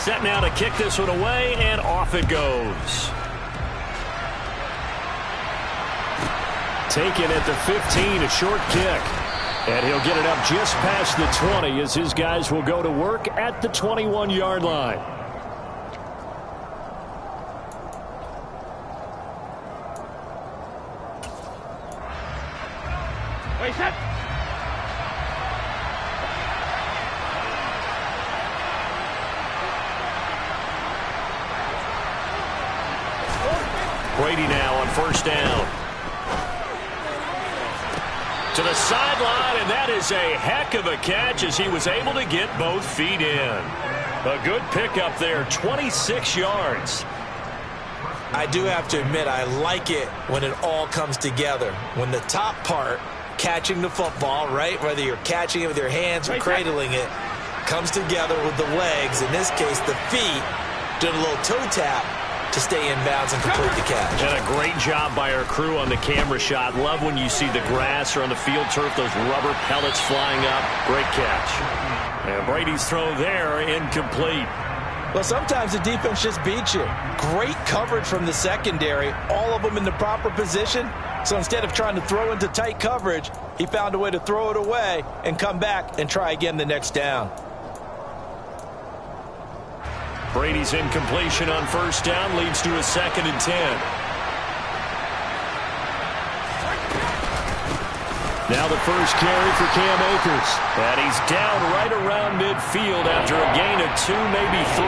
set now to kick this one away, and off it goes. Taken at the 15, a short kick. And he'll get it up just past the 20 as his guys will go to work at the 21-yard line. Wait, set. Brady now on first down. To the sideline, and that is a heck of a catch as he was able to get both feet in. A good pickup there, 26 yards. I do have to admit, I like it when it all comes together. When the top part, catching the football, right, whether you're catching it with your hands or cradling it, comes together with the legs, in this case the feet, doing a little toe tap to stay in bounds and complete the catch. And a great job by our crew on the camera shot. Love when you see the grass or on the field turf, those rubber pellets flying up. Great catch. And Brady's throw there, incomplete. Well, sometimes the defense just beats you. Great coverage from the secondary, all of them in the proper position. So instead of trying to throw into tight coverage, he found a way to throw it away and come back and try again the next down. Brady's incompletion on first down leads to a 2nd and 10. Now the first carry for Cam Akers. And he's down right around midfield after a gain of 2, maybe 3.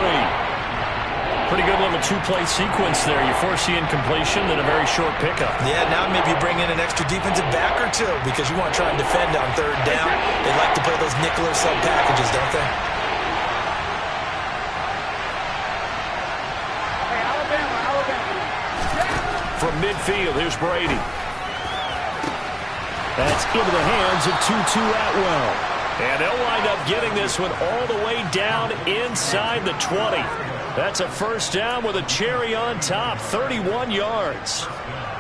Pretty good little two-play sequence there. You force the incompletion, then a very short pickup. Yeah, now maybe bring in an extra defensive back or two because you want to try and defend on third down. They like to play those nickel or sub packages, don't they? From midfield, here's Brady. That's into the hands of Tutu Atwell. And they'll wind up getting this one all the way down inside the 20. That's a first down with a cherry on top, 31 yards.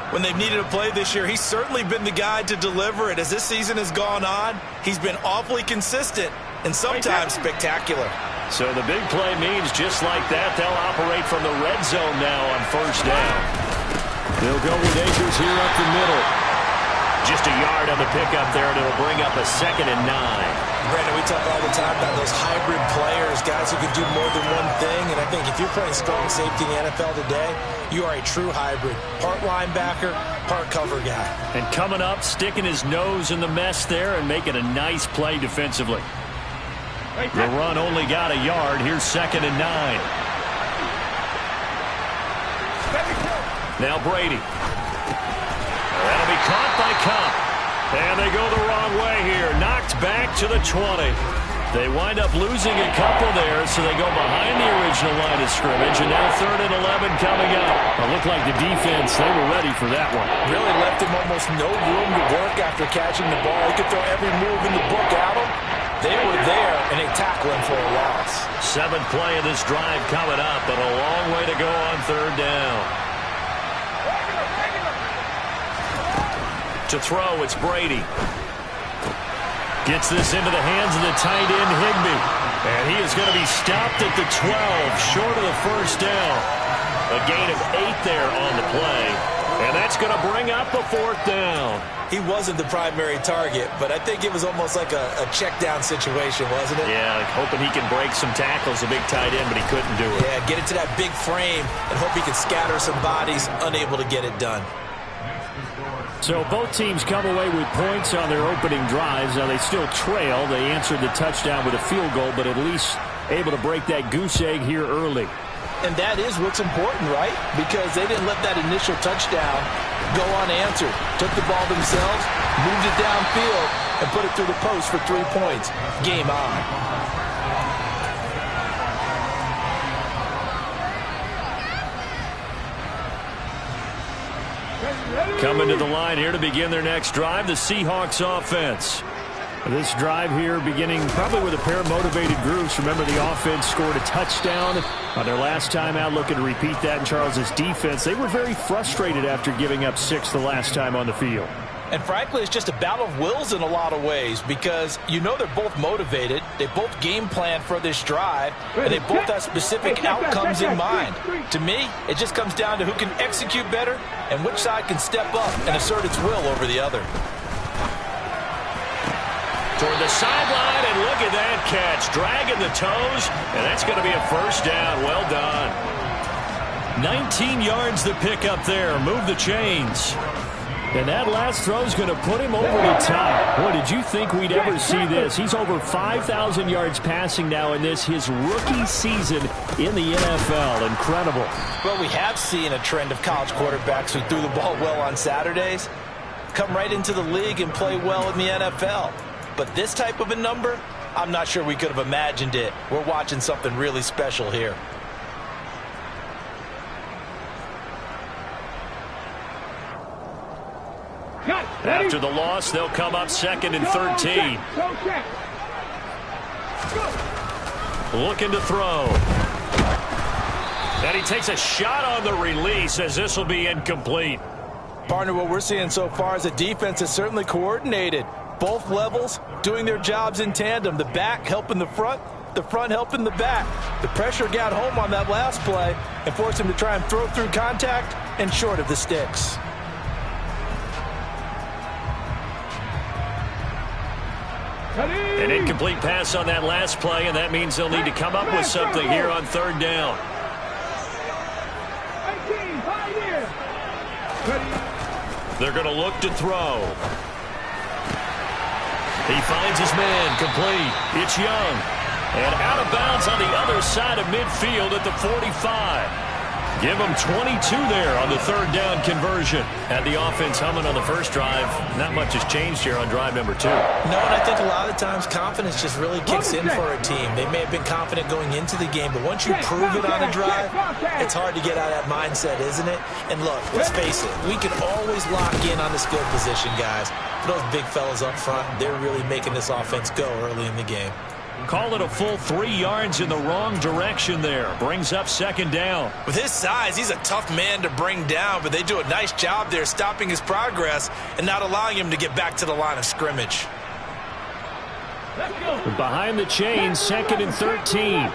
When they've needed a play this year, he's certainly been the guy to deliver it. As this season has gone on, he's been awfully consistent and sometimes spectacular. So the big play means just like that, they'll operate from the red zone now on first down. They'll go with Akers here up the middle. Just a yard on the pickup there, and it'll bring up a 2nd and 9. Brandon, we talk all the time about those hybrid players, guys who can do more than one thing. And I think if you're playing strong safety in the NFL today, you are a true hybrid. Part linebacker, part cover guy. And coming up, sticking his nose in the mess there and making a nice play defensively. The run only got a yard. Here's 2nd and 9. Now Brady. That'll be caught by Cup. And they go the wrong way here. Knocked back to the 20. They wind up losing a couple there, so they go behind the original line of scrimmage. And now 3rd and 11 coming up. It looked like the defense, they were ready for that one. Really left him almost no room to work after catching the ball. He could throw every move in the book at him. They were there, and they tackle him for a loss. 7th play of this drive coming up, but a long way to go on 3rd down. To throw, it's Brady. Gets this into the hands of the tight end, Higbee. And he is going to be stopped at the 12, short of the first down. A gain of 8 there on the play. And that's going to bring up a 4th down. He wasn't the primary target, but I think it was almost like a check down situation, wasn't it? Yeah, like hoping he can break some tackles, a big tight end, but he couldn't do it. Yeah, get into that big frame and hope he can scatter some bodies, unable to get it done. So both teams come away with points on their opening drives. Now they still trail. They answered the touchdown with a field goal, but at least able to break that goose egg here early. And that is what's important, right? Because they didn't let that initial touchdown go unanswered. Took the ball themselves, moved it downfield, and put it through the post for 3 points. Game on. Coming to the line here to begin their next drive, the Seahawks offense. This drive here beginning probably with a pair of motivated groups. Remember, the offense scored a touchdown on their last time out, looking to repeat that in Charles's defense. They were very frustrated after giving up 6 the last time on the field. And frankly, it's just a battle of wills in a lot of ways because you know they're both motivated. They both game plan for this drive, and they both have specific outcomes in mind. To me, it just comes down to who can execute better and which side can step up and assert its will over the other. Toward the sideline, and look at that catch. Dragging the toes, and that's going to be a first down. Well done. 19 yards to pick up there. Move the chains. And that last throw is going to put him over the top. Boy, did you think we'd ever see this? He's over 5,000 yards passing now in this, his rookie season in the NFL. Incredible. Well, we have seen a trend of college quarterbacks who threw the ball well on Saturdays come right into the league and play well in the NFL. But this type of a number, I'm not sure we could have imagined it. We're watching something really special here. After the loss, they'll come up 2nd and 13. Looking to throw. And he takes a shot on the release as this will be incomplete. Partner, what we're seeing so far is a defense that's certainly coordinated. Both levels doing their jobs in tandem. The back helping the front helping the back. The pressure got home on that last play and forced him to try and throw through contact and short of the sticks. An incomplete pass on that last play, and that means they'll need to come up with something here on 3rd down. They're going to look to throw. He finds his man, complete. It's Young. And out of bounds on the other side of midfield at the 45. Give them 22 there on the 3rd down conversion. Had the offense humming on the first drive. Not much has changed here on drive number 2. No, and I think a lot of times confidence just really kicks in for a team. They may have been confident going into the game, but once you prove it on a drive, it's hard to get out of that mindset, isn't it? And look, let's face it, we can always lock in on the skill position, guys. For those big fellas up front, they're really making this offense go early in the game. Call it a full 3 yards in the wrong direction there. Brings up 2nd down. With his size, he's a tough man to bring down, but they do a nice job there stopping his progress and not allowing him to get back to the line of scrimmage. Behind the chains, 2nd and 13.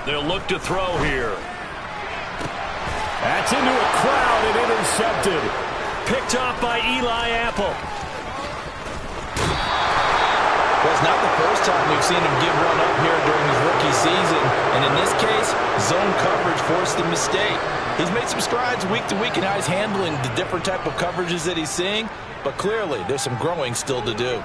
They'll look to throw here. That's into a crowd and intercepted. Picked off by Eli Apple. Well, it's not the first time we've seen him give one up here during his rookie season. And in this case, zone coverage forced the mistake. He's made some strides week to week in how he's handling the different type of coverages that he's seeing. But clearly, there's some growing still to do.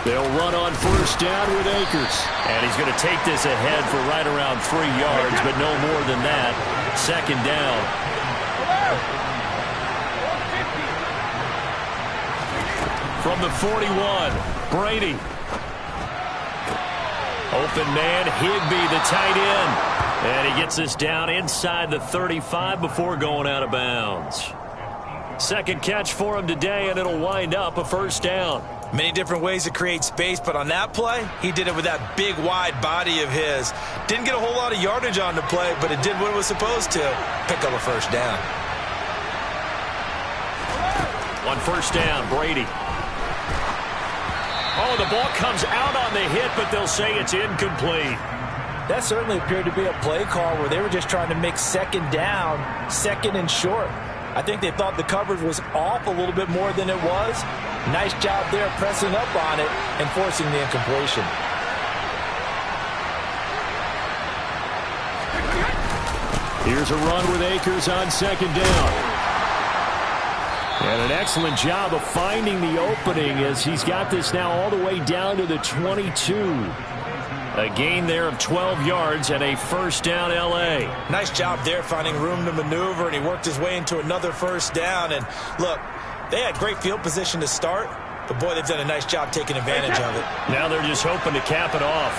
They'll run on 1st down with Akers. And he's going to take this ahead for right around 3 yards, but no more than that. 2nd down. From the 41, Brady. Open man, Higbee, the tight end. And he gets this down inside the 35 before going out of bounds. 2nd catch for him today, and it'll wind up a 1st down. Many different ways to create space, but on that play, he did it with that big, wide body of his. Didn't get a whole lot of yardage on the play, but it did what it was supposed to. Pick up a 1st down. On 1st down, Brady. Oh, the ball comes out on the hit, but they'll say it's incomplete. That certainly appeared to be a play call where they were just trying to make 2nd down, 2nd and short. I think they thought the coverage was off a little bit more than it was. Nice job there pressing up on it and forcing the incompletion. Here's a run with Akers on 2nd down. And an excellent job of finding the opening as he's got this now all the way down to the 22. A gain there of 12 yards and a 1st down L.A. Nice job there finding room to maneuver, and he worked his way into another 1st down. And look, they had great field position to start, but boy, they've done a nice job taking advantage of it. Now they're just hoping to cap it off.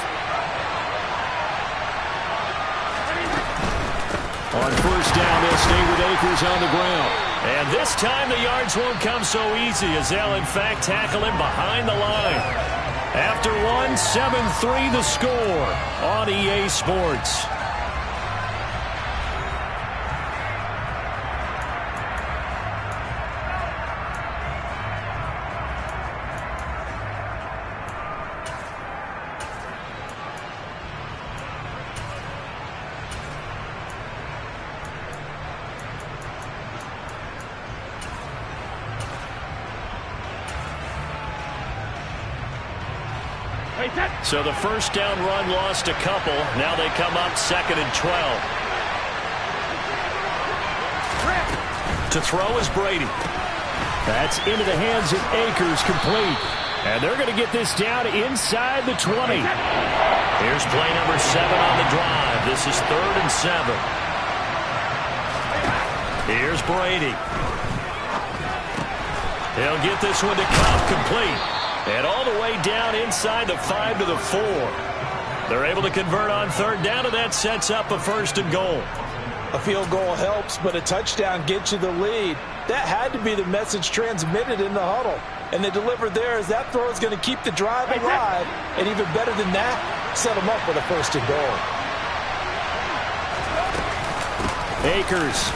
On On first down, they'll stay with Akers on the ground. And this time the yards won't come so easy as they'll, in fact, tackle him behind the line. After one, 7-3 the score on EA Sports. So the first down run lost a couple. Now they come up 2nd and 12. To throw is Brady. That's into the hands of Akers, complete. And they're going to get this down inside the 20. Here's play number 7 on the drive. This is 3rd and 7. Here's Brady. He'll get this one to Cup, complete. And all the way down inside the 5 to the 4. They're able to convert on 3rd down, and that sets up a 1st and goal. A field goal helps, but a touchdown gets you the lead. That had to be the message transmitted in the huddle. And they delivered there as that throw is going to keep the drive alive. And even better than that, set them up with a 1st and goal. Akers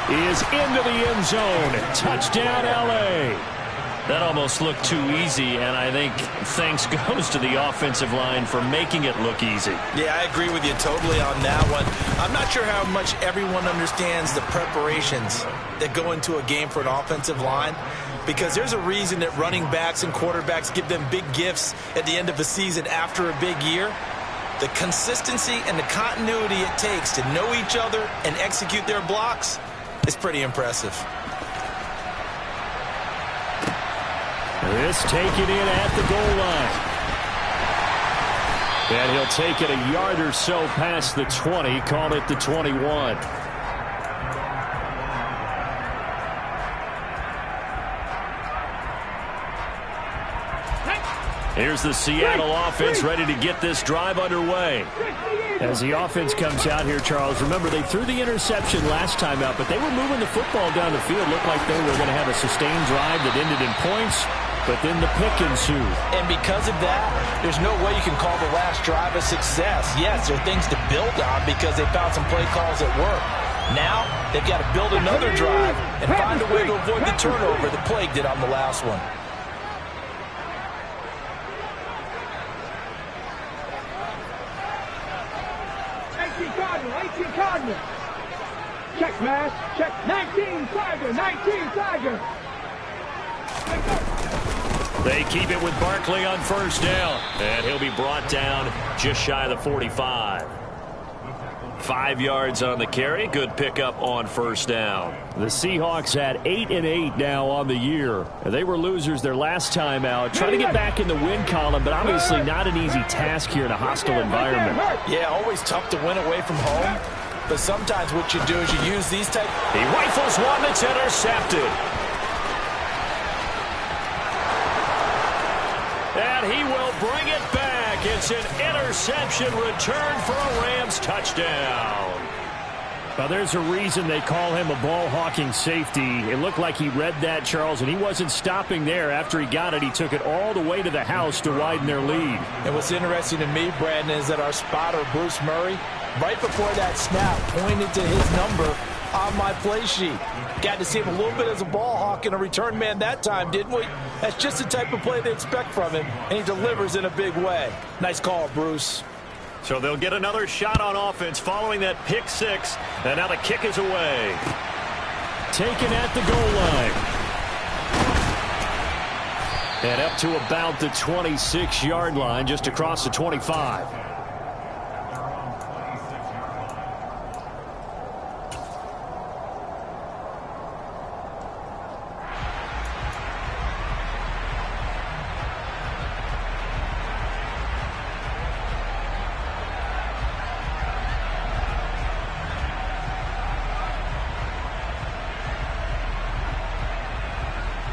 is into the end zone. Touchdown, L.A. That almost looked too easy, and I think thanks goes to the offensive line for making it look easy. Yeah, I agree with you totally on that one. I'm not sure how much everyone understands the preparations that go into a game for an offensive line, because there's a reason that running backs and quarterbacks give them big gifts at the end of a season after a big year. The consistency and the continuity it takes to know each other and execute their blocks is pretty impressive. This taken in at the goal line. And he'll take it a yard or so past the 20, call it the 21. Here's the Seattle offense ready to get this drive underway. As the offense comes out here, Charles, remember they threw the interception last time out, but they were moving the football down the field. Looked like they were going to have a sustained drive that ended in points. But then the pick ensued. And because of that, there's no way you can call the last drive a success. Yes, there are things to build on because they found some play calls that work. Now, they've got to build another drive and find a way to avoid the turnover that plagued it on the last one. Cardinal. Check, Mash. Check. 19, Tiger. 19, Tiger. They keep it with Barkley on first down. And he'll be brought down just shy of the 45. 5 yards on the carry. Good pickup on first down. The Seahawks at 8-8 now on the year. They were losers their last time out. Trying to get back in the win column, but obviously not an easy task here in a hostile environment. Yeah, always tough to win away from home. But sometimes what you do is you use these type. He rifles one that's intercepted. And he will bring it back. It's an interception return for a Rams touchdown. Now, there's a reason they call him a ball-hawking safety. It looked like he read that, Charles, and he wasn't stopping there. After he got it, he took it all the way to the house to widen their lead. And what's interesting to me, Brandon, is that our spotter, Bruce Murray, right before that snap, pointed to his number on my play sheet. Got to see him a little bit as a ball hawk and a return man that time, didn't we? That's just the type of play they expect from him, and he delivers in a big way. Nice call, Bruce. So they'll get another shot on offense following that pick six, and now the kick is away. Taken at the goal line. And up to about the 26-yard line, just across the 25.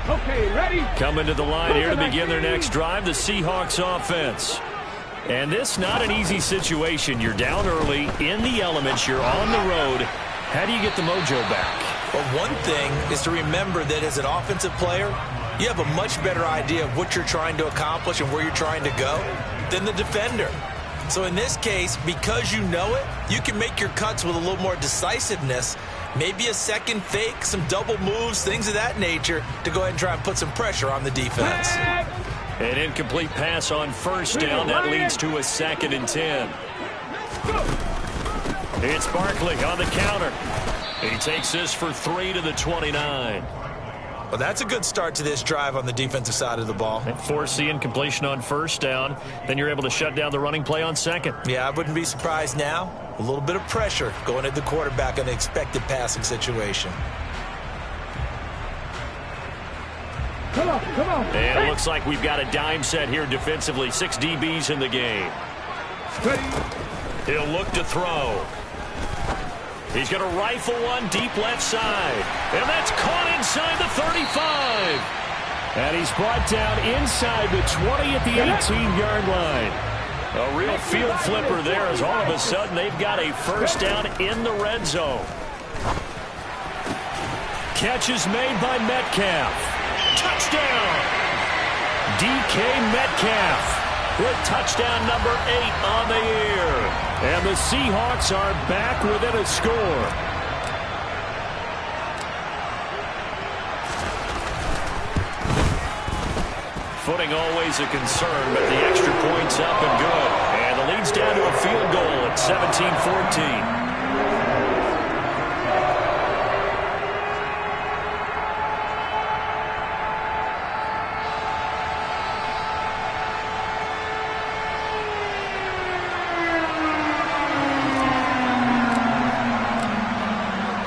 Okay, ready? Coming to the line here to begin their next drive, the Seahawks offense. And this not an easy situation. You're down early, in the elements, you're on the road. How do you get the mojo back? Well, one thing is to remember that as an offensive player, you have a much better idea of what you're trying to accomplish and where you're trying to go than the defender. So in this case, because you know it, you can make your cuts with a little more decisiveness, maybe a second fake, some double moves, things of that nature, to go ahead and try and put some pressure on the defense. An incomplete pass on first down. That leads to a 2nd and 10. It's Barkley on the counter. He takes this for 3 to the 29. Well, that's a good start to this drive on the defensive side of the ball. And force the incompletion on first down. Then you're able to shut down the running play on second. Yeah, I wouldn't be surprised now. A little bit of pressure going at the quarterback in the expected passing situation. Come on, come on. And it looks like we've got a dime set here defensively. 6 DBs in the game. He'll look to throw. He's going to rifle one deep left side. And that's caught inside the 35. And he's brought down inside the 20 at the 18-yard line. A real field flipper there as all of a sudden they've got a first down in the red zone. Catch is made by Metcalf. Touchdown! DK Metcalf with touchdown number 8 on the year. And the Seahawks are back within a score. Footing always a concern, but the extra point's up and good. And the lead's down to a field goal at 17-14.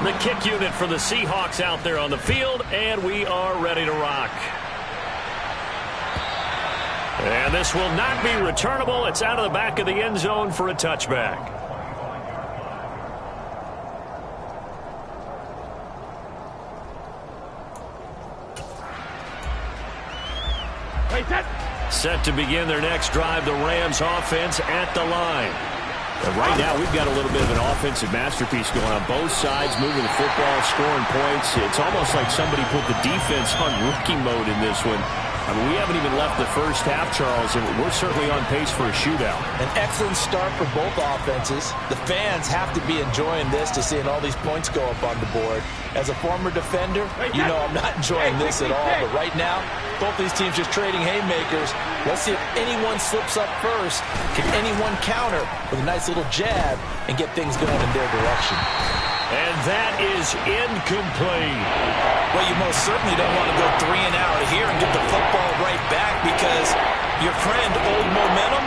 The kick unit for the Seahawks out there on the field, and we are ready to rock. And this will not be returnable. It's out of the back of the end zone for a touchback. Set to begin their next drive, the Rams offense at the line. And right now, we've got a little bit of an offensive masterpiece going on both sides, moving the football, scoring points. It's almost like somebody put the defense on rookie mode in this one. I mean, we haven't even left the first half, Charles, and we're certainly on pace for a shootout. An excellent start for both offenses. The fans have to be enjoying this to seeing all these points go up on the board. As a former defender, you know I'm not enjoying this at all. But right now, both these teams just trading haymakers. Let's see if anyone slips up first. Can anyone counter with a nice little jab and get things going in their direction? And that is incomplete. Well, you most certainly don't want to go 3 and out here and get the football right back because your friend, Old Momentum,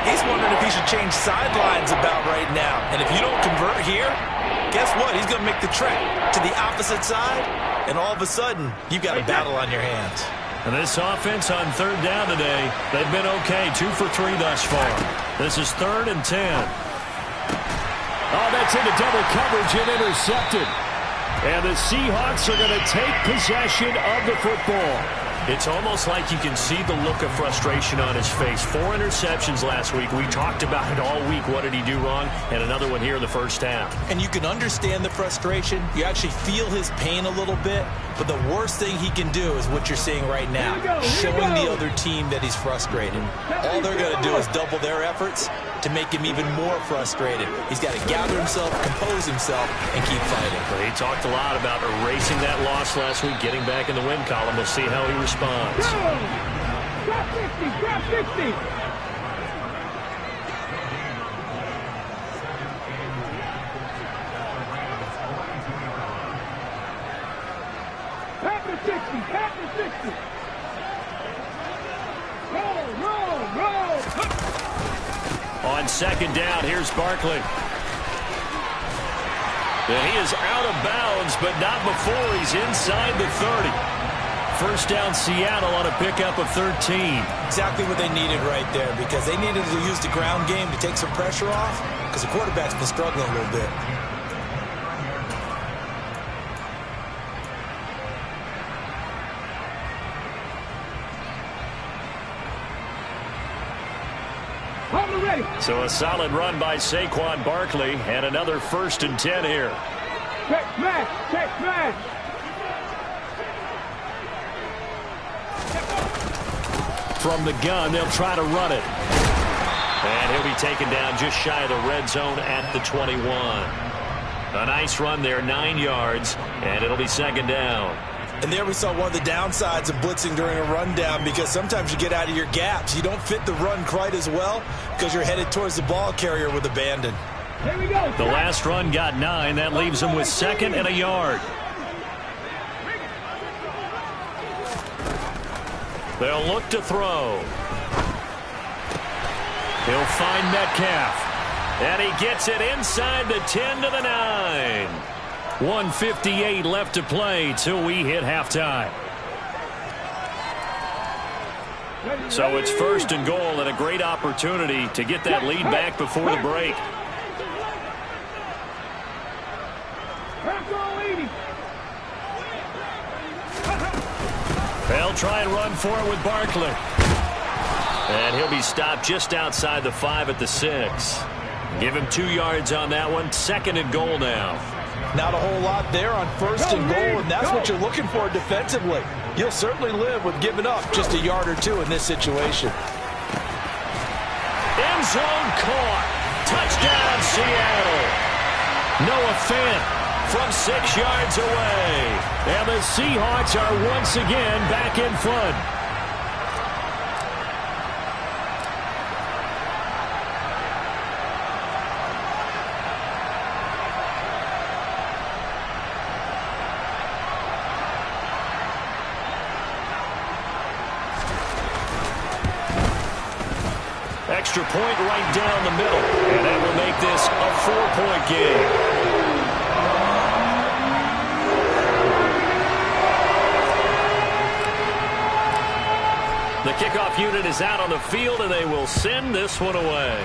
he's wondering if he should change sidelines about right now. And if you don't convert here, guess what? He's going to make the trek to the opposite side, and all of a sudden, you've got a battle on your hands. And this offense on third down today, they've been okay, 2 for 3 thus far. This is 3rd and 10. Oh, that's into double coverage and intercepted. And the Seahawks are going to take possession of the football. It's almost like you can see the look of frustration on his face. 4 interceptions last week. We talked about it all week. What did he do wrong? And another one here in the first half. And you can understand the frustration. You actually feel his pain a little bit. But the worst thing he can do is what you're seeing right now, showing the other team that he's frustrated. All they're going to do is double their efforts to make him even more frustrated. He's got to gather himself, compose himself, and keep fighting. Well, he talked a lot about erasing that loss last week, getting back in the win column. We'll see how he responds. Drop 50, drop 50. Pat the 60, pat the 60. Roll. On second down, here's Barkley. And he is out of bounds, but not before he's inside the 30. First down, Seattle on a pickup of 13. Exactly what they needed right there, because they needed to use the ground game to take some pressure off, because the quarterback's been struggling a little bit. On the ready. So a solid run by Saquon Barkley and another 1st and 10 here. Check smash. Check smash. From the gun, they'll try to run it. And he'll be taken down just shy of the red zone at the 21. A nice run there, 9 yards, and it'll be 2nd down. And there we saw one of the downsides of blitzing during a rundown, because sometimes you get out of your gaps. You don't fit the run quite as well because you're headed towards the ball carrier with abandon. Here we go. The last run got 9. That leaves him with 2nd and a yard. They'll look to throw. He'll find Metcalf. And he gets it inside the 10 to the 9. 1:58 left to play till we hit halftime. So it's 1st and goal and a great opportunity to get that lead back before the break. They'll try and run for it with Barkley. And he'll be stopped just outside the 5 at the 6. Give him 2 yards on that one. 2nd and goal now. Not a whole lot there on 1st and goal, and that's what you're looking for defensively. You'll certainly live with giving up just a yard or 2 in this situation. End zone caught. Touchdown, Seattle. Noah Fant from 6 yards away. And the Seahawks are once again back in front. Extra point right down the middle. And that will make this a 4-point game. The kickoff unit is out on the field, and they will send this one away.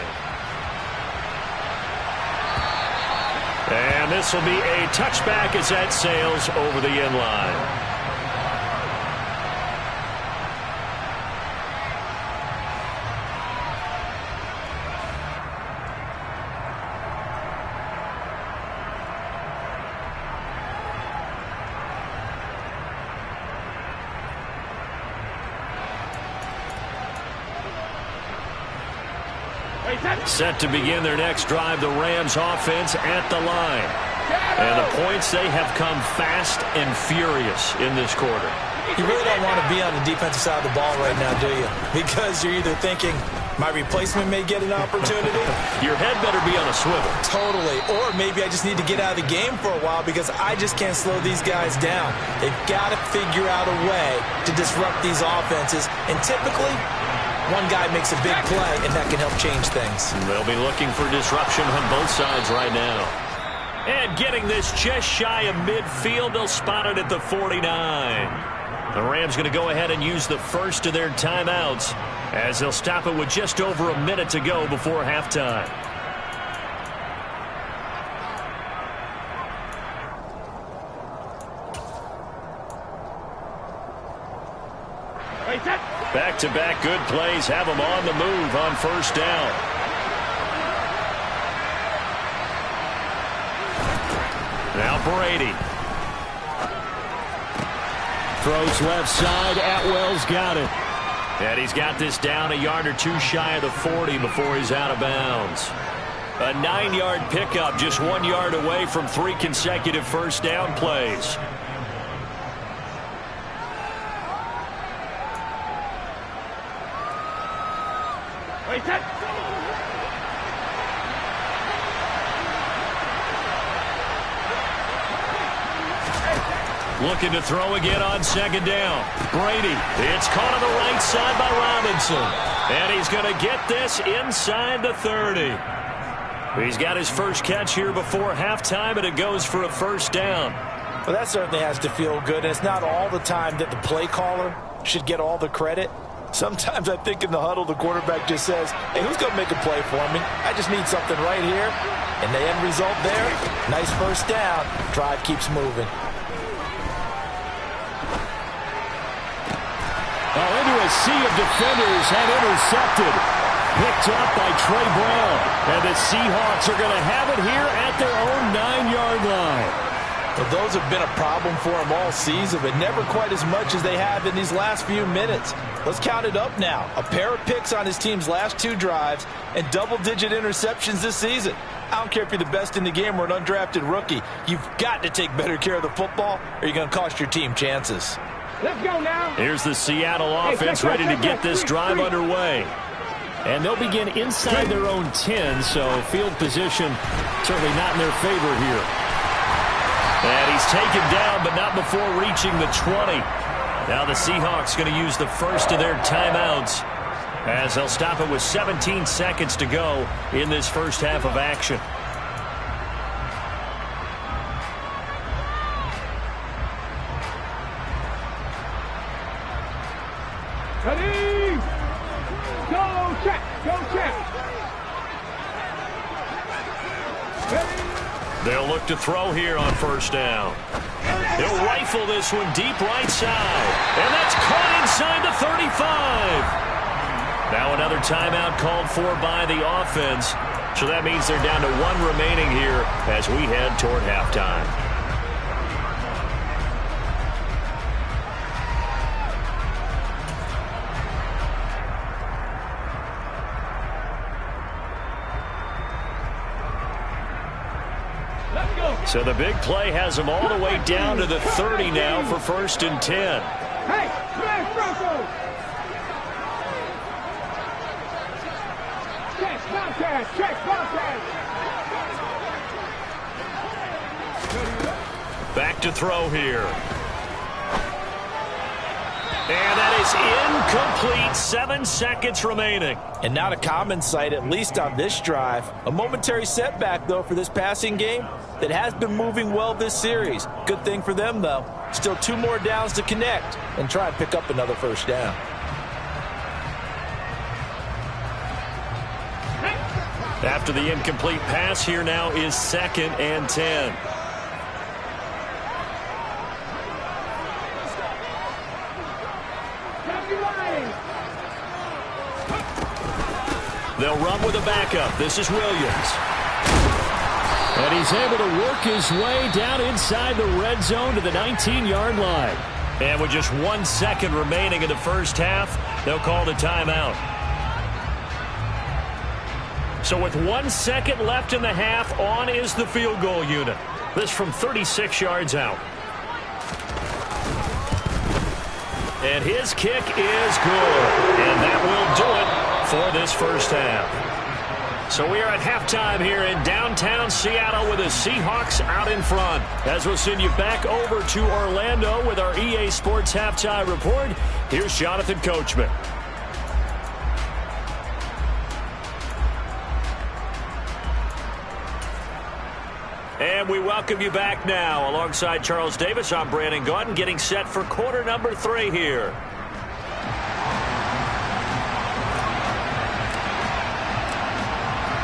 And this will be a touchback as that sails over the end line. Set to begin their next drive, the Rams offense at the line. And the points, they have come fast and furious in this quarter. You really don't want to be on the defensive side of the ball right now, do you? Because you're either thinking, my replacement may get an opportunity. Your head better be on a swivel. Totally. Or maybe I just need to get out of the game for a while because I just can't slow these guys down. They've got to figure out a way to disrupt these offenses. And typically, one guy makes a big play, and that can help change things. They'll be looking for disruption on both sides right now. And getting this just shy of midfield, they'll spot it at the 49. The Rams going to go ahead and use the first of their timeouts as they'll stop it with just over a minute to go before halftime. Back-to-back good plays have them on the move on 1st down. Now Brady. Throws left side. Atwell's got it. And he's got this down a yard or 2 shy of the 40 before he's out of bounds. A 9-yard pickup, just 1 yard away from 3 consecutive 1st down plays. Looking to throw again on 2nd down. Brady. It's caught on the right side by Robinson. And he's going to get this inside the 30. He's got his first catch here before halftime, and it goes for a 1st down. Well, that certainly has to feel good. And it's not all the time that the play caller should get all the credit. Sometimes I think in the huddle, the quarterback just says, hey, who's going to make a play for me? I just need something right here. And the end result there, nice 1st down. Drive keeps moving. Oh, into a sea of defenders and intercepted. Picked up by Trey Brown. And the Seahawks are going to have it here at their own 9-yard line. Well, those have been a problem for them all season, but never quite as much as they have in these last few minutes. Let's count it up now. A pair of picks on his team's last 2 drives and double-digit interceptions this season. I don't care if you're the best in the game or an undrafted rookie. You've got to take better care of the football or you're going to cost your team chances. Let's go now. Here's the Seattle offense ready to get this drive underway. And they'll begin inside their own 10, so field position certainly not in their favor here. And he's taken down, but not before reaching the 20. Now the Seahawks going to use the first of their timeouts as they'll stop it with 17 seconds to go in this first half of action. Ready? Go check. Go check. Ready? They'll look to throw here on first down. They'll rifle this one deep right side. And that's caught inside the 35. Now another timeout called for by the offense. So that means they're down to 1 remaining here as we head toward halftime. So the big play has them all the way down to the 30 now for 1st and 10. Hey, smash Broncos! Check Bobcats! Check Bobcats! Back to throw here. And that is incomplete. 7 seconds remaining. And not a common sight, at least on this drive. A momentary setback, though, for this passing game that has been moving well this series. Good thing for them, though. Still 2 more downs to connect and try and pick up another first down. After the incomplete pass, here now is 2nd and 10. They'll run with a backup. This is Williams. And he's able to work his way down inside the red zone to the 19-yard line. And with just 1 second remaining in the first half, they'll call the timeout. So with 1 second left in the half, on is the field goal unit. This from 36 yards out. And his kick is good. And that will do it for this first half. So we are at halftime here in downtown Seattle with the Seahawks out in front. As we'll send you back over to Orlando with our EA Sports Halftime Report, here's Jonathan Coachman. And we welcome you back now. Alongside Charles Davis, I'm Brandon Gaudin, getting set for quarter number 3 here.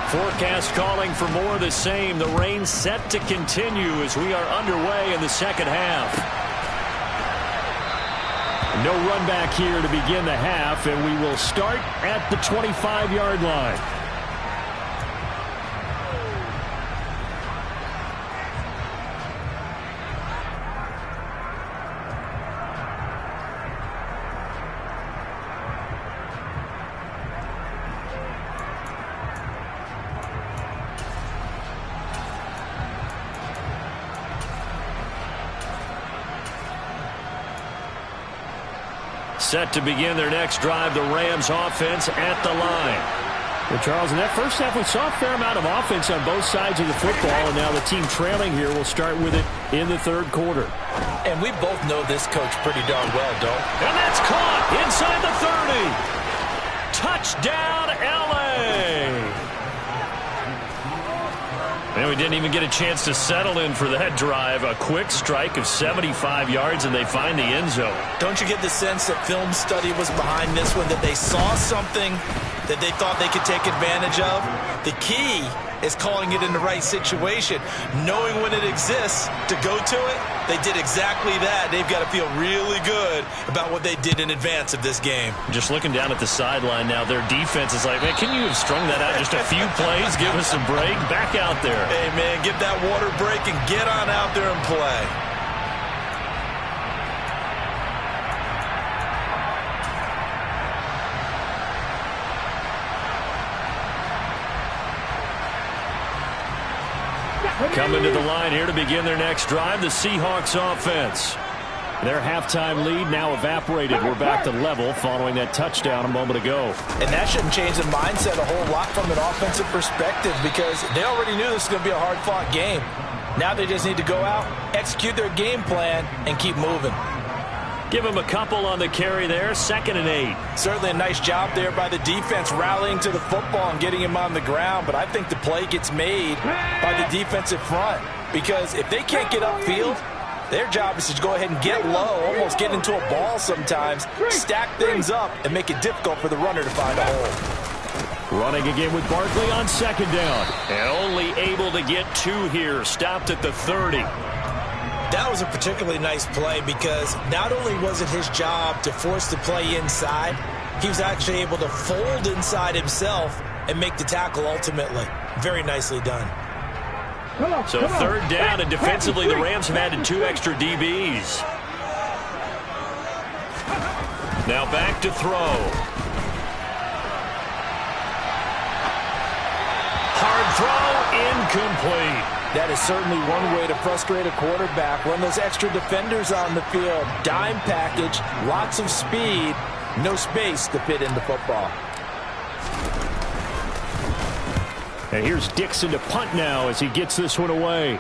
Forecast calling for more of the same. The rain set to continue as we are underway in the second half. No run back here to begin the half, and we will start at the 25-yard line. Set to begin their next drive, the Rams offense at the line. Well, Charles, in that first half, we saw a fair amount of offense on both sides of the football, and now the team trailing here will start with it in the third quarter. And we both know this coach pretty darn well, don't? And that's caught inside the 30. Touchdown, L.A. And we didn't even get a chance to settle in for that drive. A quick strike of 75 yards, and they find the end zone. Don't you get the sense that film study was behind this one, that they saw something that they thought they could take advantage of? The key is calling it in the right situation. Knowing when it exists to go to it, they did exactly that. They've got to feel really good about what they did in advance of this game. Just looking down at the sideline now, their defense is like, man, can you have strung that out just a few plays? Give us a break. Back out there. Hey, man, give that water break and get on out there and play. Coming to the line here to begin their next drive, the Seahawks offense. Their halftime lead now evaporated. We're back to level following that touchdown a moment ago. And that shouldn't change the mindset a whole lot from an offensive perspective because they already knew this was going to be a hard-fought game. Now they just need to go out, execute their game plan, and keep moving. Give him a couple on the carry there, 2nd and 8. Certainly a nice job there by the defense rallying to the football and getting him on the ground, but I think the play gets made by the defensive front because if they can't get upfield, their job is to go ahead and get low, almost get into a ball sometimes, stack things up, and make it difficult for the runner to find a hole. Running again with Barkley on 2nd down. And only able to get 2 here, stopped at the 30. That was a particularly nice play because not only was it his job to force the play inside, he was actually able to fold inside himself and make the tackle ultimately. Very nicely done. So 3rd down, and defensively the Rams have added 2 extra DBs. Now back to throw. Hard throw, incomplete. That is certainly one way to frustrate a quarterback. Run those extra defenders on the field. Dime package, lots of speed, no space to fit into football. And here's Dixon to punt now as he gets this one away.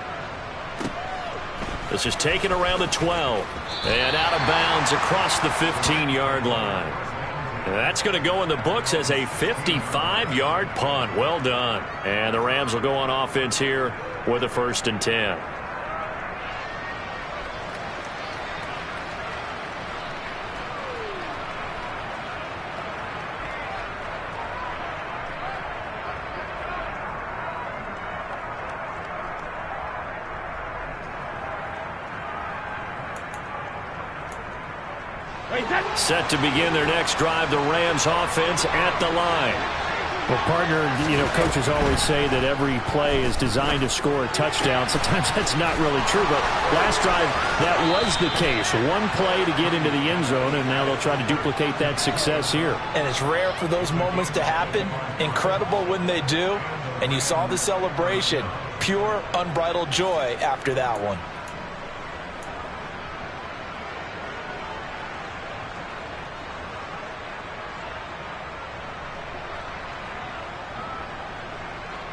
This is taken around the 12. And out of bounds across the 15-yard line. And that's going to go in the books as a 55-yard punt. Well done. And the Rams will go on offense here with a 1st and 10. Set to begin their next drive, the Rams offense at the line. Well, partner, coaches always say that every play is designed to score a touchdown. Sometimes that's not really true, but last drive, that was the case. One play to get into the end zone, and now they'll try to duplicate that success here. And it's rare for those moments to happen. Incredible when they do. And you saw the celebration. Pure, unbridled joy after that one.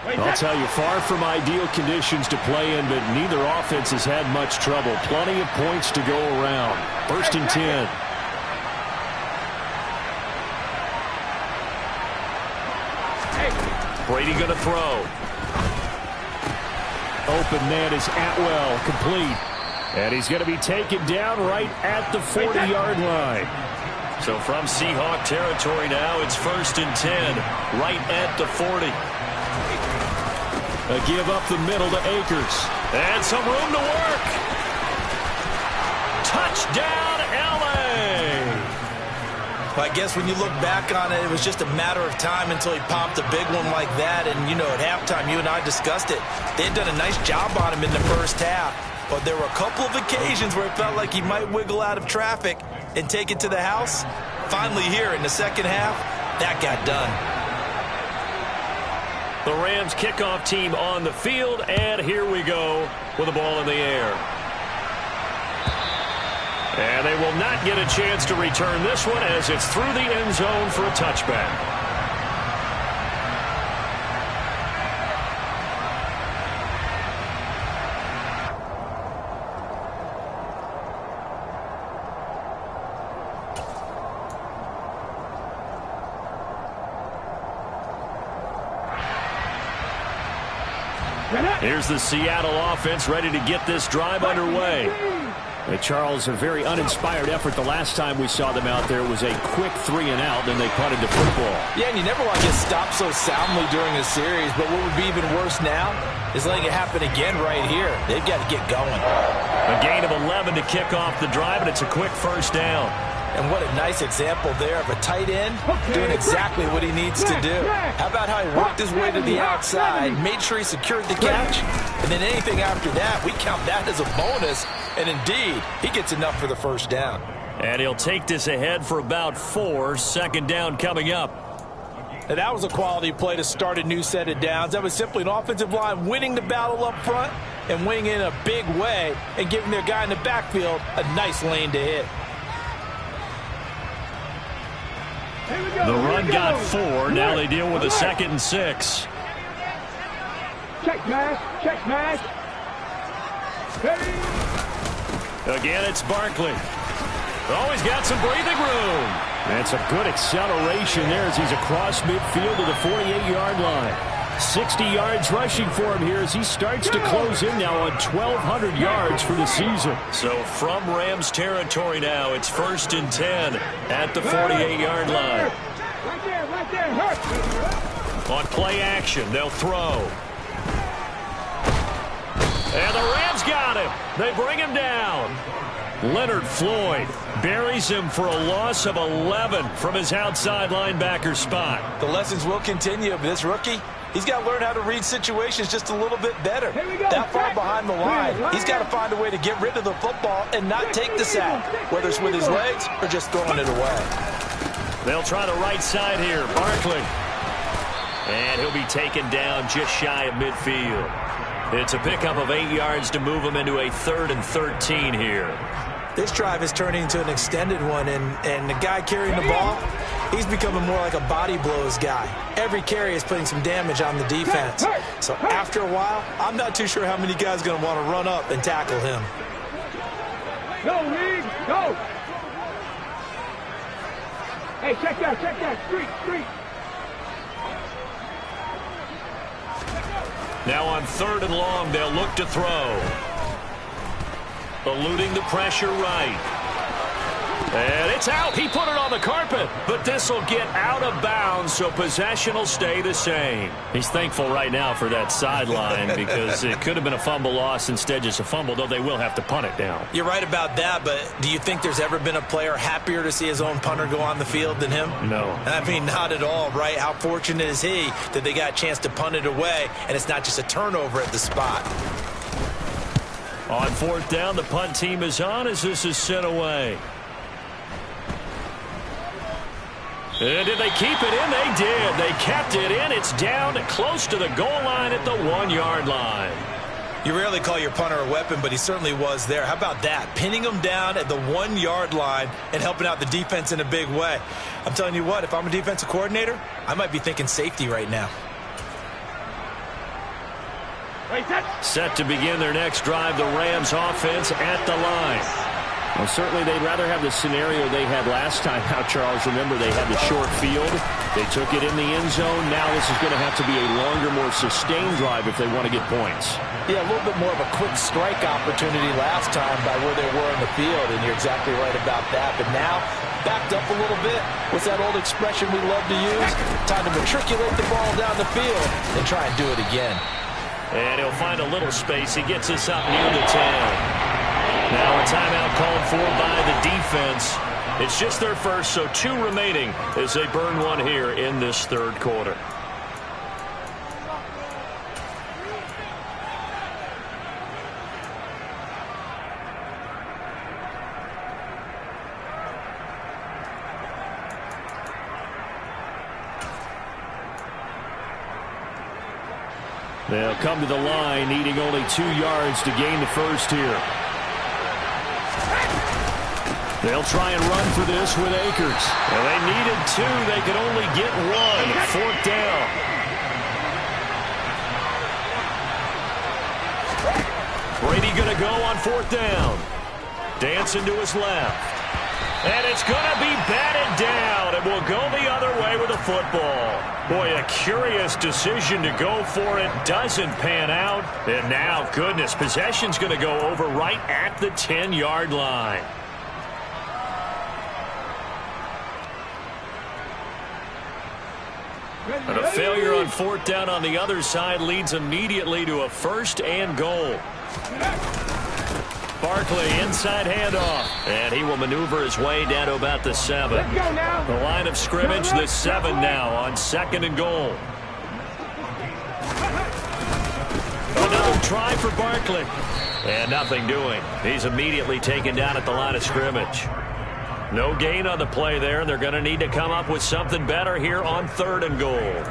I'll tell you, far from ideal conditions to play in, but neither offense has had much trouble. Plenty of points to go around. 1st and 10. Brady going to throw. Open man is Atwell, complete. And he's going to be taken down right at the 40-yard line. So from Seahawk territory now, it's 1st and 10, right at the 40. A give up the middle to Akers. And some room to work. Touchdown, L.A. I guess when you look back on it, it was just a matter of time until he popped a big one like that. And, at halftime, you and I discussed it. They had done a nice job on him in the first half. But there were a couple of occasions where it felt like he might wiggle out of traffic and take it to the house. Finally here in the second half, that got done. The Rams kickoff team on the field, and here we go with the ball in the air. And they will not get a chance to return this one as it's through the end zone for a touchback. Here's the Seattle offense ready to get this drive underway. Charles, a very uninspired effort. The last time we saw them out there was a quick 3-and-out, then they punted the football. Yeah, and you never want to get stopped so soundly during a series, but what would be even worse now is letting it happen again right here. They've got to get going. A gain of 11 to kick off the drive, and it's a quick first down. And what a nice example there of a tight end doing exactly what he needs to do. How about how he worked his way to the outside, made sure he secured the catch, and then anything after that, we count that as a bonus. And indeed, he gets enough for the first down. And he'll take this ahead for about 4. Second down coming up. And that was a quality play to start a new set of downs. That was simply an offensive line winning the battle up front and winning in a big way and giving their guy in the backfield a nice lane to hit. The run got 4. Now they deal with a 2nd and 6. Check smash. Check smash. Again, it's Barkley. Oh, he's got some breathing room. That's a good acceleration there as he's across midfield to the 48-yard line. 60 yards rushing for him here as he starts to close in now on 1,200 yards for the season. So from Rams territory now, it's 1st and 10 at the 48-yard line. Right there, hurt. On play action, they'll throw. And the Rams got him. They bring him down. Leonard Floyd buries him for a loss of 11 from his outside linebacker spot. The lessons will continue, but this rookie, he's got to learn how to read situations just a little bit better. That far behind the line, he's got to find a way to get rid of the football and not take the sack, whether it's with his legs or just throwing it away. They'll try the right side here. Barkley. And he'll be taken down just shy of midfield. It's a pickup of 8 yards to move him into a 3rd and 13 here. This drive is turning into an extended one, and the guy carrying the ball, he's becoming more like a body blows guy. Every carry is putting some damage on the defense. So after a while, I'm not too sure how many guys are going to want to run up and tackle him. Go, Reed, go. Hey, check that. Street. Now on 3rd and long, they'll look to throw. Eluding the pressure right. And it's out. He put it on the carpet. But this will get out of bounds, so possession will stay the same. He's thankful right now for that sideline because it could have been a fumble loss, instead just a fumble, though they will have to punt it down. You're right about that, but do you think there's ever been a player happier to see his own punter go on the field than him? No. I mean, not at all, right? How fortunate is he that they got a chance to punt it away, and it's not just a turnover at the spot. On 4th down, the punt team is on as this is sent away. And did they keep it in? They did. They kept it in. It's down close to the goal line at the 1-yard line. You rarely call your punter a weapon, but he certainly was there. How about that? Pinning him down at the 1-yard line and helping out the defense in a big way. I'm telling you what, if I'm a defensive coordinator, I might be thinking safety right now. Set to begin their next drive, the Rams offense at the line. Well, certainly they'd rather have the scenario they had last time out, Charles. Remember, they had the short field. They took it in the end zone. Now this is going to have to be a longer, more sustained drive if they want to get points. Yeah, a little bit more of a quick strike opportunity last time by where they were in the field, and you're exactly right about that. But now, backed up a little bit. What's that old expression we love to use? Time to matriculate the ball down the field and try and do it again. And he'll find a little space. He gets us up near the 10. Now a timeout called for by the defense. It's just their first, so 2 remaining as they burn one here in this 3rd quarter. They'll come to the line, needing only 2 yards to gain the first here. They'll try and run for this with Akers. Well, they needed 2. They could only get 1. 4th down. Brady going to go on 4th down. Dancing to his left. And it's going to be batted down. It will go the other way with a football. Boy, a curious decision to go for it. Doesn't pan out. And now, goodness, possession's going to go over right at the 10-yard line. And a failure on fourth down on the other side leads immediately to a 1st and goal. Barkley, inside handoff. And he will maneuver his way down to about the 7. Let's go now. The line of scrimmage, the 7 now on 2nd and goal. Another try for Barkley. And nothing doing. He's immediately taken down at the line of scrimmage. No gain on the play there, and they're going to need to come up with something better here on 3rd and goal.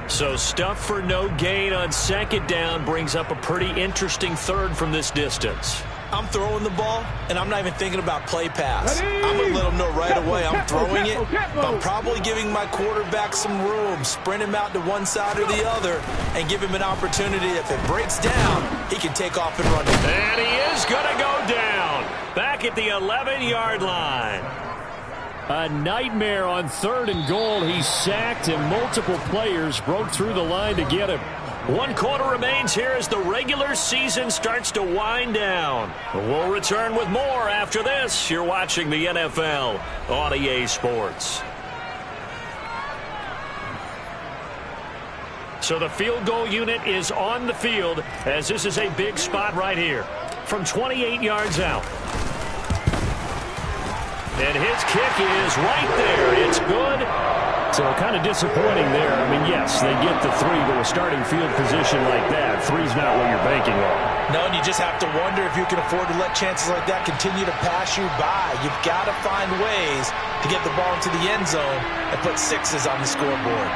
So stuff for no gain on 2nd down brings up a pretty interesting 3rd from this distance. I'm throwing the ball, and I'm not even thinking about play pass. I'm going to let them know right away I'm throwing it, but I'm probably giving my quarterback some room, sprint him out to one side or the other, and give him an opportunity. If it breaks down, he can take off and run it. And he is going to go down. Back at the 11-yard line. A nightmare on 3rd and goal. He's sacked, and multiple players broke through the line to get him. 1 quarter remains here as the regular season starts to wind down. We'll return with more after this. You're watching the NFL on EA Sports. So the field goal unit is on the field as this is a big spot right here from 28 yards out. And his kick is right there. It's good. So kind of disappointing there. I mean, yes, they get the 3, but with starting field position like that, 3's not what you're banking on. No, and you just have to wonder if you can afford to let chances like that continue to pass you by. You've got to find ways to get the ball into the end zone and put 6s on the scoreboard.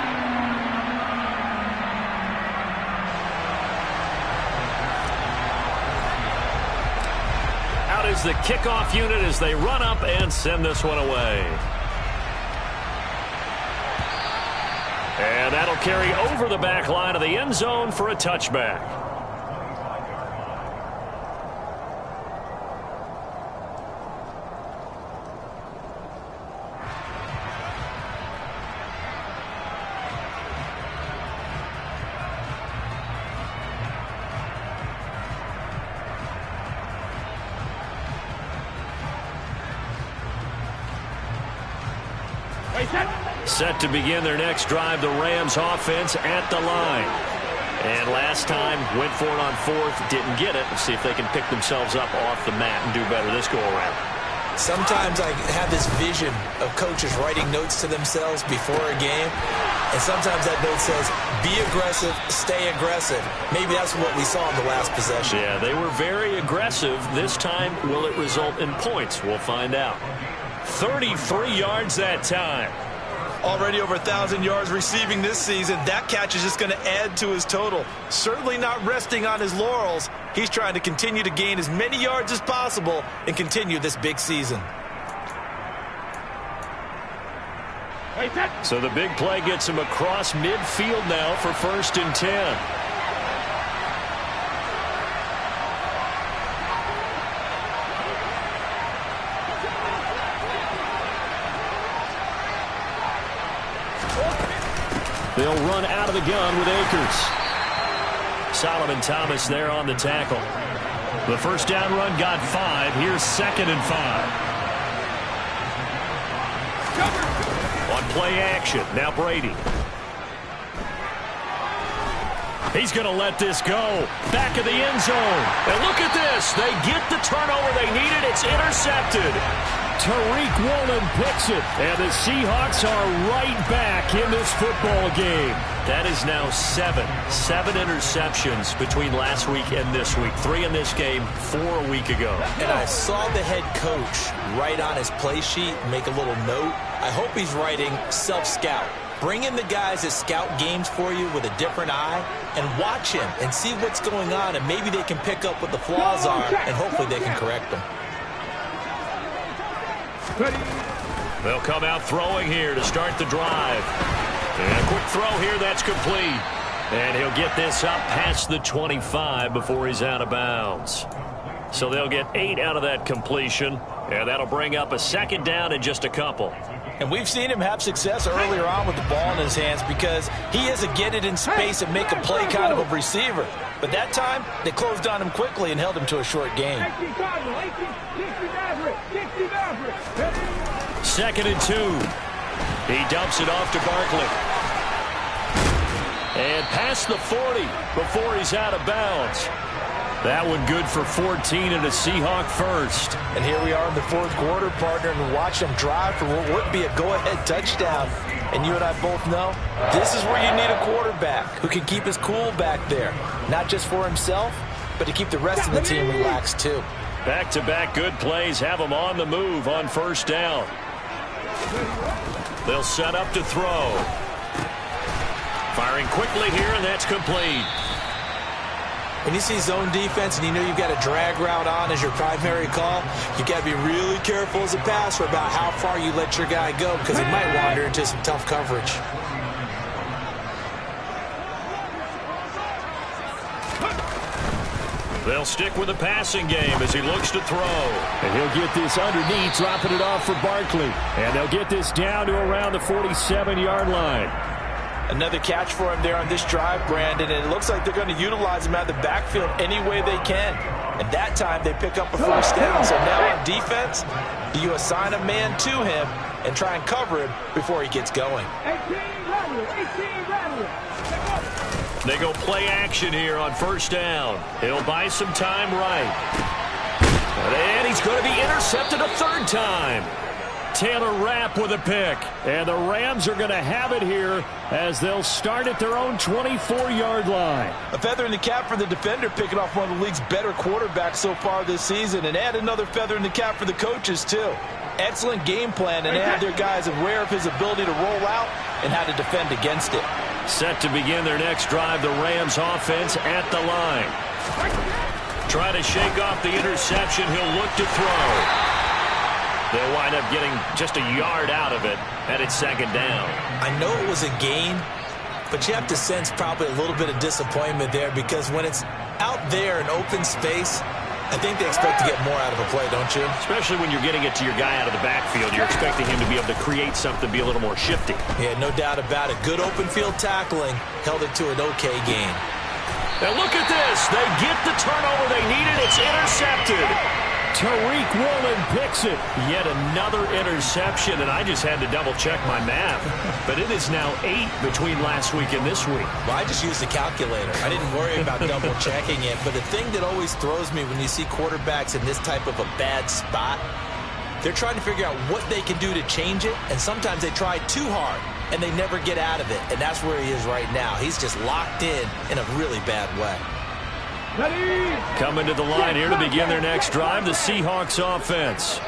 Out is the kickoff unit as they run up and send this one away. And that'll carry over the back line of the end zone for a touchback. Set to begin their next drive, the Rams offense at the line. And last time, went for it on 4th, didn't get it. Let's see if they can pick themselves up off the mat and do better this go-around. Sometimes I have this vision of coaches writing notes to themselves before a game, and sometimes that note says, be aggressive, stay aggressive. Maybe that's what we saw in the last possession. Yeah, they were very aggressive. This time, will it result in points? We'll find out. 33 yards that time. Already over 1,000 yards receiving this season. That catch is just going to add to his total. Certainly not resting on his laurels. He's trying to continue to gain as many yards as possible and continue this big season. So the big play gets him across midfield now for 1st and 10. They'll run out of the gun with Akers. Solomon Thomas there on the tackle. The first down run got 5. Here's 2nd and 5. On play action, now Brady. He's going to let this go. Back of the end zone. And look at this. They get the turnover they needed. It's intercepted. Tariq Woolen picks it, and the Seahawks are right back in this football game. That is now 7 interceptions between last week and this week. 3 in this game, 4 a week ago. And I saw the head coach write on his play sheet, make a little note. I hope he's writing self-scout. Bring in the guys that scout games for you with a different eye and watch him and see what's going on, and maybe they can pick up what the flaws are, and hopefully they can correct them. They'll come out throwing here to start the drive. And a quick throw here, that's complete. And he'll get this up past the 25 before he's out of bounds. So they'll get 8 out of that completion. And that'll bring up a second down in just a couple. And we've seen him have success earlier on with the ball in his hands because he is a get it in space and make a play kind of a receiver. But that time, they closed on him quickly and held him to a short gain. 2nd and 2. He dumps it off to Barkley. And past the 40 before he's out of bounds. That one good for 14 and a Seahawk first. And here we are in the fourth quarter, partner, and watch them drive for what would be a go-ahead touchdown. And you and I both know this is where you need a quarterback who can keep his cool back there. Not just for himself, but to keep the rest of the team relaxed too. Back-to-back good plays have them on the move on first down. They'll set up to throw. Firing quickly here, and that's complete. When you see zone defense and you know you've got a drag route on as your primary call, you've got to be really careful as a passer about how far you let your guy go because he might wander into some tough coverage. They'll stick with the passing game as he looks to throw. And he'll get this underneath, dropping it off for Barkley. And they'll get this down to around the 47-yard line. Another catch for him there on this drive, Brandon, and it looks like they're going to utilize him out of the backfield any way they can. And that time they pick up a first down. So now on defense, you assign a man to him and try and cover him before he gets going. 18 They go play action here on first down. He'll buy some time right. And he's going to be intercepted a third time. Taylor Rapp with a pick. And the Rams are going to have it here as they'll start at their own 24-yard line. A feather in the cap for the defender, picking off one of the league's better quarterbacks so far this season. And add another feather in the cap for the coaches, too. Excellent game plan, and they have their guys aware of his ability to roll out and how to defend against it. Set to begin their next drive, the Rams offense at the line. Try to shake off the interception. He'll look to throw. They'll wind up getting just a yard out of it, and it's second down. I know it was a gain, but you have to sense probably a little bit of disappointment there because when it's out there in open space, I think they expect to get more out of a play, don't you? Especially when you're getting it to your guy out of the backfield. You're expecting him to be able to create something, be a little more shifty. Yeah, no doubt about it. Good open field tackling held it to an okay gain. Now look at this. They get the turnover they needed. It's intercepted. Tariq Woolen picks it. Yet another interception, and I just had to double-check my math. But it is now 8 between last week and this week. Well, I just used the calculator. I didn't worry about double-checking it. But the thing that always throws me when you see quarterbacks in this type of a bad spot, they're trying to figure out what they can do to change it, and sometimes they try too hard, and they never get out of it. And that's where he is right now. He's just locked in a really bad way. Coming to the line here to begin their next drive, the Seahawks offense.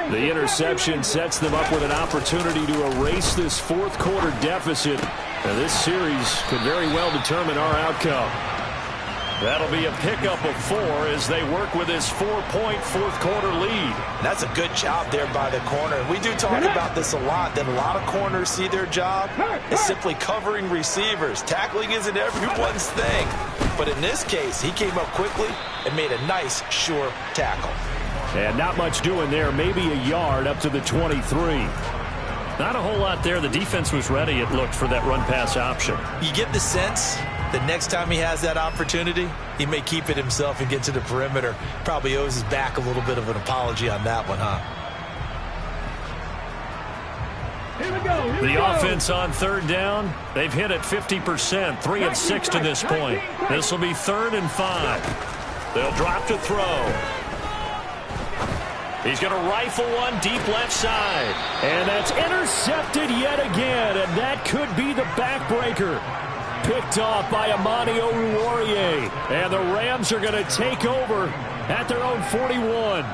The interception sets them up with an opportunity to erase this fourth quarter deficit. Now, this series could very well determine our outcome. That'll be a pickup of 4 as they work with this 4-point fourth quarter lead. That's a good job there by the corner. We do talk about this a lot, that a lot of corners see their job as simply covering receivers. Tackling isn't everyone's thing. But in this case, he came up quickly and made a nice, sure tackle. And not much doing there. Maybe a yard up to the 23. Not a whole lot there. The defense was ready, it looked, for that run-pass option. You get the sense that next time he has that opportunity, he may keep it himself and get to the perimeter. Probably owes his back a little bit of an apology on that one, huh? The offense on third down, they've hit at 50%, 3 of 6 to this point. This will be 3rd and 5. They'll drop to throw. He's going to rifle one deep left side. And that's intercepted yet again, and that could be the backbreaker. Picked off by Amani Oruwariye. And the Rams are going to take over at their own 41.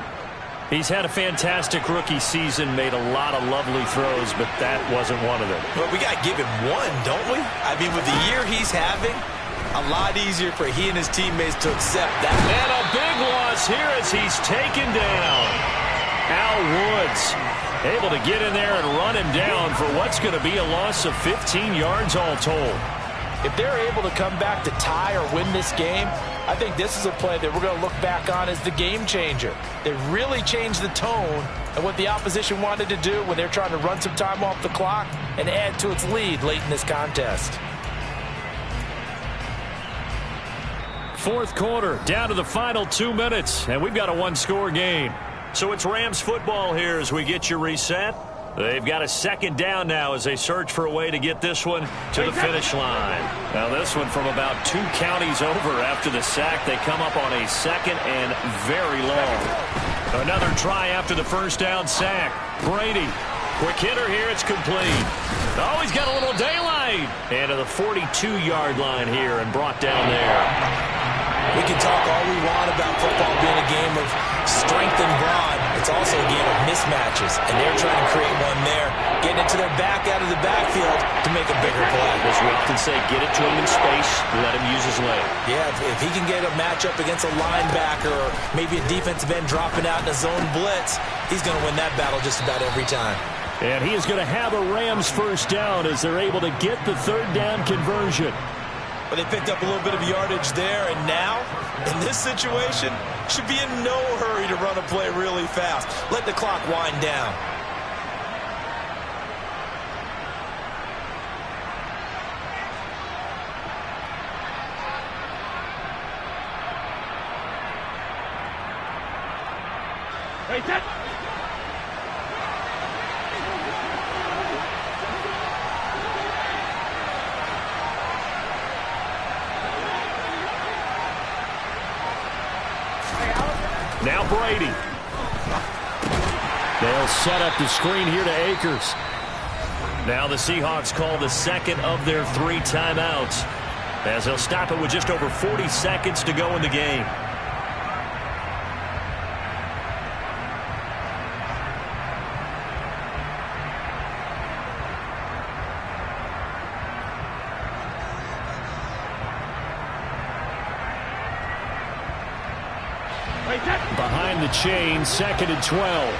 He's had a fantastic rookie season, made a lot of lovely throws, but that wasn't one of them. Well, we got to give him one, don't we? I mean, with the year he's having, a lot easier for he and his teammates to accept that. And a big loss here as he's taken down. Al Woods able to get in there and run him down for what's going to be a loss of 15 yards all told. If they're able to come back to tie or win this game, I think this is a play that we're going to look back on as the game changer. They really changed the tone and what the opposition wanted to do when they're trying to run some time off the clock and add to its lead late in this contest. Fourth quarter, down to the final 2 minutes, and we've got a one-score game. So it's Rams football here as we get you reset. They've got a second down now as they search for a way to get this one to the finish line. Now this one from about 2 counties over after the sack. They come up on a second and very long. Another try after the first down sack. Brady, quick hitter here, it's complete. Oh, he's got a little daylight. And to the 42-yard line here and brought down there. We can talk all we want about football being a game of strength and brawn. It's also a game of mismatches, and they're trying to create one there, getting it to their back out of the backfield to make a bigger play. As we often say, get it to him in space, let him use his leg. Yeah, if he can get a matchup against a linebacker or maybe a defensive end dropping out in a zone blitz, he's going to win that battle just about every time. And he is going to have a Rams first down as they're able to get the third down conversion. But they picked up a little bit of yardage there, and now, in this situation, should be in no hurry to run a play really fast. Let the clock wind down. Hey, set. Now Brady. They'll set up the screen here to Akers. Now the Seahawks call the second of their 3 timeouts as they'll stop it with just over 40 seconds to go in the game. Behind the chain, 2nd and 12.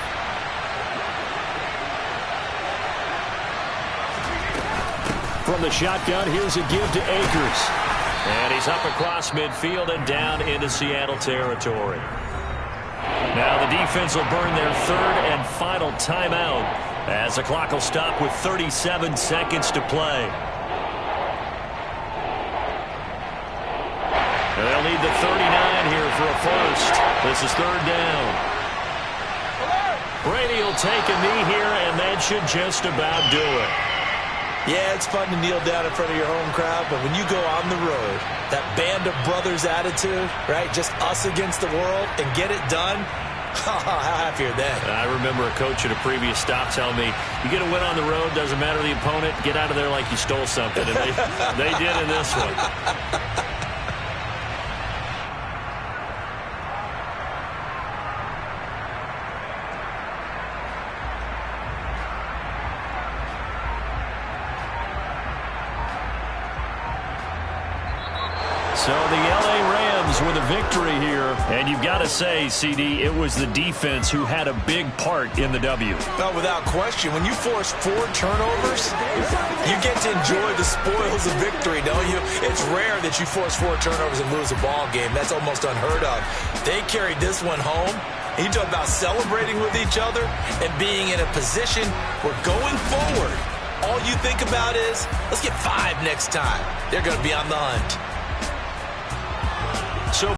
From the shotgun, here's a give to Akers. And he's up across midfield and down into Seattle territory. Now the defense will burn their 3rd and final timeout as the clock will stop with 37 seconds to play. They'll need the 39 here for a first. This is 3rd down. Brady will take a knee here, and that should just about do it. Yeah, it's fun to kneel down in front of your home crowd, but when you go on the road, that band of brothers attitude, right, just us against the world, and get it done, how happy are they? I remember a coach at a previous stop telling me, you get a win on the road, doesn't matter the opponent, get out of there like you stole something. And they did in this one. So the L.A. Rams with a victory here. And you've got to say, CD, it was the defense who had a big part in the W. No, without question. When you force 4 turnovers, you get to enjoy the spoils of victory, don't you? It's rare that you force 4 turnovers and lose a ball game. That's almost unheard of. They carried this one home. You talk about celebrating with each other and being in a position where going forward, all you think about is, let's get 5 next time. They're going to be on the hunt.